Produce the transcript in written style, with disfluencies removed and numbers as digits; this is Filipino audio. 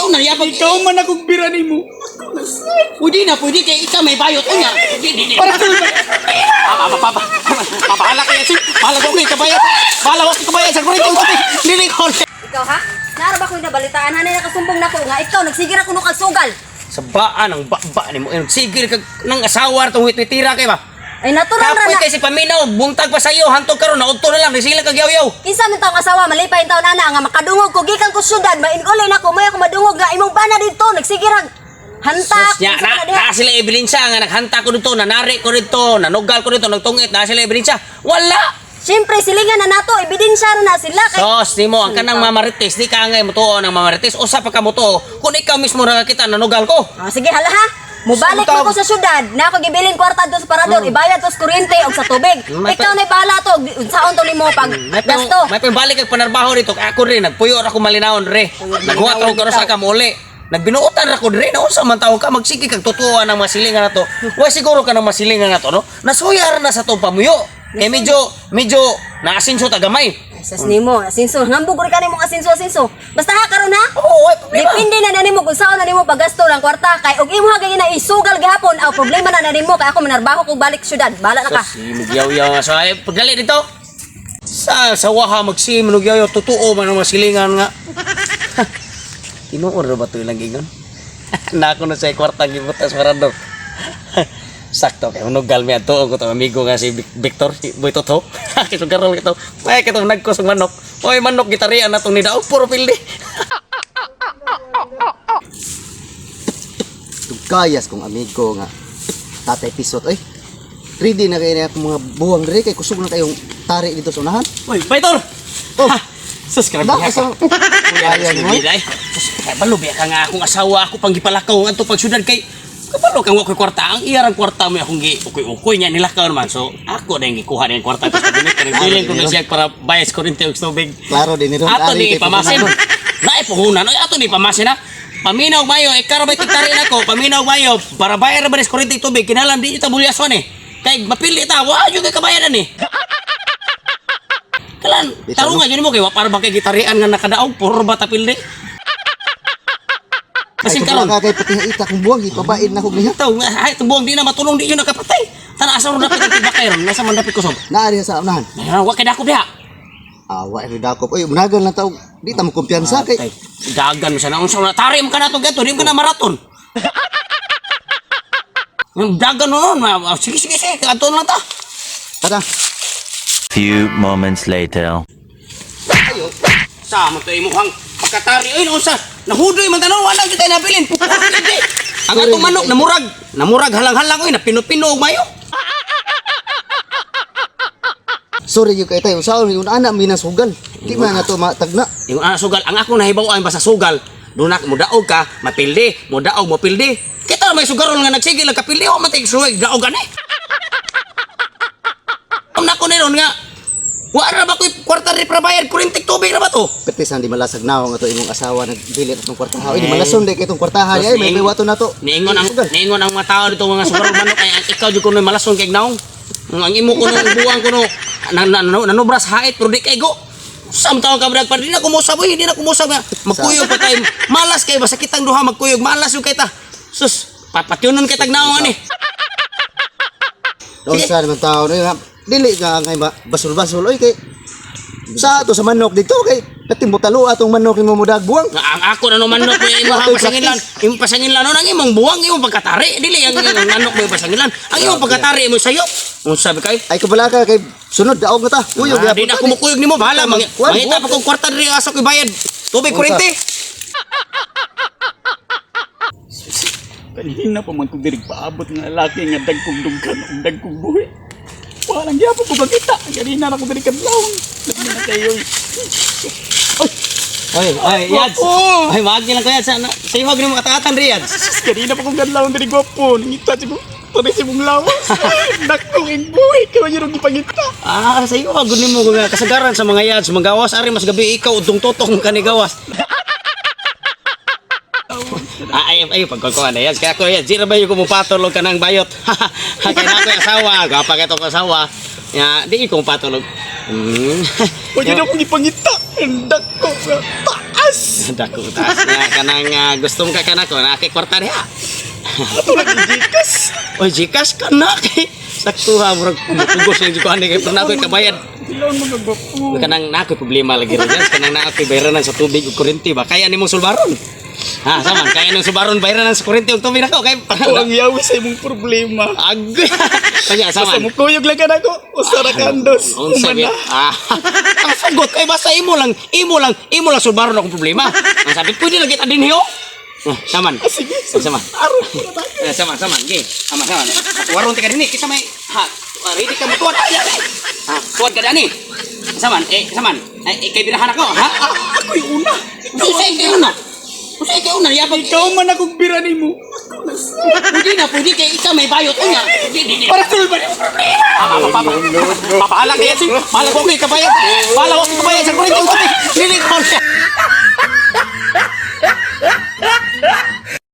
Ikaw na yapag. Ikaw man akong birani mo. Pwede na, pwede kay ikaw may bayot ko niya. Para sa Papahala kaya si. Pahala ko kay kabayat. Pahala ko kay kabayat. Sa kurito ko. Dili ko. Ikaw ha? Naara ba ko yung nabalitaan? Hanay nakasumbong na ko nga. Ikaw, nagsigir ako nung kagsugal. Sa baan ang baba ni mo. Sige kag nang asawa tong witwitira kay ba. Ay, natural ra Kapoy na. kay si paminaw, buntag pa sayo, hantog karon na udto na lang, sila kag yaw-yaw. Kinsa man taong asawa, malipay taon ana nga makadungog ko gikan ko syudad, mainulay na ko, may ako madungog nga imong bana dito, nagsigir hanta. Sus nya na sila ebidensya nga naghanta ko dito, nanari ko dito, nanugal ko dito, nagtungit na sila ebidensya. Wala. Siyempre, silingan na nato, ebidensya na sila. Kay... Sos, di mo, ang kanang mamarites, di ka nga mutuo ng mamarites, usa pa ka mutuo, kung ikaw mismo nakakita, nanugal ko. Oh, sige, hala ha. Mubalik mo ko sa syudad, na ako gibilin kwarta doon sa parador, ibayad to sa kuryente o sa tubig. Ikaw na'y bahala to, saon to nimo pag gasto. May pambalik kag panarbaho dito, ako rin, nagpuyo ako malinawon re. Naghuwat ako sa kamuli. Nagbinuotan ra ko dire na unsa man tawag ka magsigi kag tutuan ang masilingan nato. Wa siguro ka nang masilingan nato no. Nasuyar na sa to pamuyo. Kay medyo naasinso tagamay. Sas nimo, asinso, ngambog rin ka nimo asinso. Basta ha karon ha? Oo, ay problema. Depende na nimo kung saan na nimo paggasto ng kwarta kay og imo hagay na isugal gihapon aw problema na nimo kay ako manarbaho kog balik syudad. Bala na ka. Yaw-yaw nga so ay pagdali dito. Sa waha magsim yaw totoo man ang masilingan nga. Tinuor ba to ilang gingon? Na ako na sa kwarta gibutas parador. Sakto kay unugal mi adto ko to amigo nga si Victor boy toto. Kisog karol kito. May kitong nagkos ng manok. Oy manok gitarian na tong ni daog puro pildi. Tugkayas kong amigo nga Tatay Pisot oy. 3D na kayo na akong mga buwang diri kay kusog na kayong tari dito sa unahan. Oy, Victor. Oh, sus karag da biya asa ka. kaya mo. Sus kay balubi ka nga akong asawa ako pang gipalakaw ngadto pag syudad kay kapalo kang wakoy kwarta ang iyarang kwarta mo akong ukoy nya nilakaw naman so ako na yung gikuha ng kwarta tapos kabinit ka nagbiling ko na siya para bayas kuryente og tubig. Klaro din ron. Ato ni pamasin. Na ipuhunan oy ato ni pamasin ha. Paminaw mayo ikaro ba tiktari nako paminaw mayo para bayar ba kuryente tubig kinalan di ita bulyason eh. Kay mapili ta wa jud kay kabayaran eh. Kalan tarungan jud mo kay wa para ba kay gitarian nga nakadaog puro ba tapildi. Kasi karon kay pati ita kong buwang ipabaid na ko niya. Taw, ay tubuang di na matulong di yun nakapatay. Tana asa ron dapat tibakay ron, nasa man dapat kusog. Naari sa unahan. Wa kay dako diha. Wa ri dakop. Oy, munagal lang taog. Di ta mo kumpiyansa kay. Dagan mo siya na unsa na tari mo kana to gato, di mo kana maraton. Yung dagan noon, sige kanto lang ta. Tara. Few moments later. Ayo. Sa mo to imuhang pagkatari oy unsa? Nahudoy man tanon wala kita napilin. Ang atong manok namurag halang-halang oy napino-pino og mayo. Sorry yung kay tayo. Usaon yung anak minasugal. Di man na to matagna. Yung sugal, ang ako nahibaw-an basta sugal. Dunak mo daog ka, mapildi, mo daog mo pildi. Kita may sugarol nga nagsigil ang kapildi o matay suwag daog gani. Ang nako niron nga. Wa ra ba koy kwarta ri para bayad kuryente tubig ra ba to? Petis di malasag naw nga to imong asawa nagdili atong kwartaha. Oy, di malason di kay itong kwartaha ay may wato na to. Niingon ang mga tao dito mga sugarol manok ay ikaw jud kuno malason kay naong. Ang imo kuno buwang kuno nanubras hait pero di kay go. Sam taw ka brad pa di na kumusab oy, di na kumusab nga. Magkuyog pa tay. Malas kay basta kitang duha magkuyog, malas yung kay ta. Sus, papatyunon kay tagnaong ani. Daw sa naman tao na dili ka ngay basol-basol oy kay sa to sa manok dito kay patimbutalo atong manok imo mudag buwang. Ang ako na no manok mo imong pasangilan. Imong pasangilan ang imong buwang imong pagkatari dili ang manok mo pasangilan. Ang imong pagkatari mo sayo. Mo sabi kay Ay kabala ka kay sunod daog na ta. Kuyog di na kumukuyog nimo bahala mangita pa kog kwarta diri asa ko bayad. Tubig kuryente. Kanina pa man kong dirig paabot nga lalaki nga dagkong dugkan o dagkong buhi. Walang gyapon ko bagita. Kanina na ko dirig kadlawon. Labi na kayo. Ay, Yads. Ay, wag nilang kaya sa iyo wag mo katatan ri Yads. Kanina pa kong kadlawon dirig gwapo. Nangita siya ko. Pari si mong lawas. Dakong buhi. Kaya yun ang ipangita. Sa iyo wag nimo nga kasagaran sa mga Yads, magawas ari mas gabi ikaw udtong totok kanigawas. Ay pagkukuha na yan. Kaya ko yan, zero ba yung kumupatulog ka ng bayot? Kaya na ako yung asawa, kapag ito ko asawa, di ko kumupatulog. O yun akong ipangita. Ang dako. taas. Dako taas nga kanang gusto mo ka kanako na kay kwarta diha. Tulad ng Gcash. Oy, Gcash ka na kay sakto ha murag pugos yung ko ani kay pernah ko kabayad. Ilaw mo gagwapo. Kanang na ako problema lagi ron dyan. Kanang na ako bayaran sa tubig ug kuryente ba? Kaya nimong sulbaron. Ha, saman kaya nimong sulbaron bayaran sa kuryente ug tubig nako kay Ako ang yawi sa imong problema. ag. Kanya Basta saman. mo kuyog lang ka na ko. Usa ra kandos. Unsa bi? Ang sagot kay basta imo lang sulbaron akong problema. Ang sabi pwede lagi ta dinhi oh. Saman. Sige. Saman. Aron. Saman. Gi. Saman. Waron tika dinhi kisa may ha. Ready ka mo tuwad. Ha, tuwad ka dani. Saman. Saman. Kay birahan ako ha. Ako yung una. Usay kay una yapag Ikaw man akong bira nimo. pwede kay ikaw may bayot unya. Para sulba ni Papaala kaya si. Pala ko kay kabayad. Pala ko kay kabayad sa kuryente.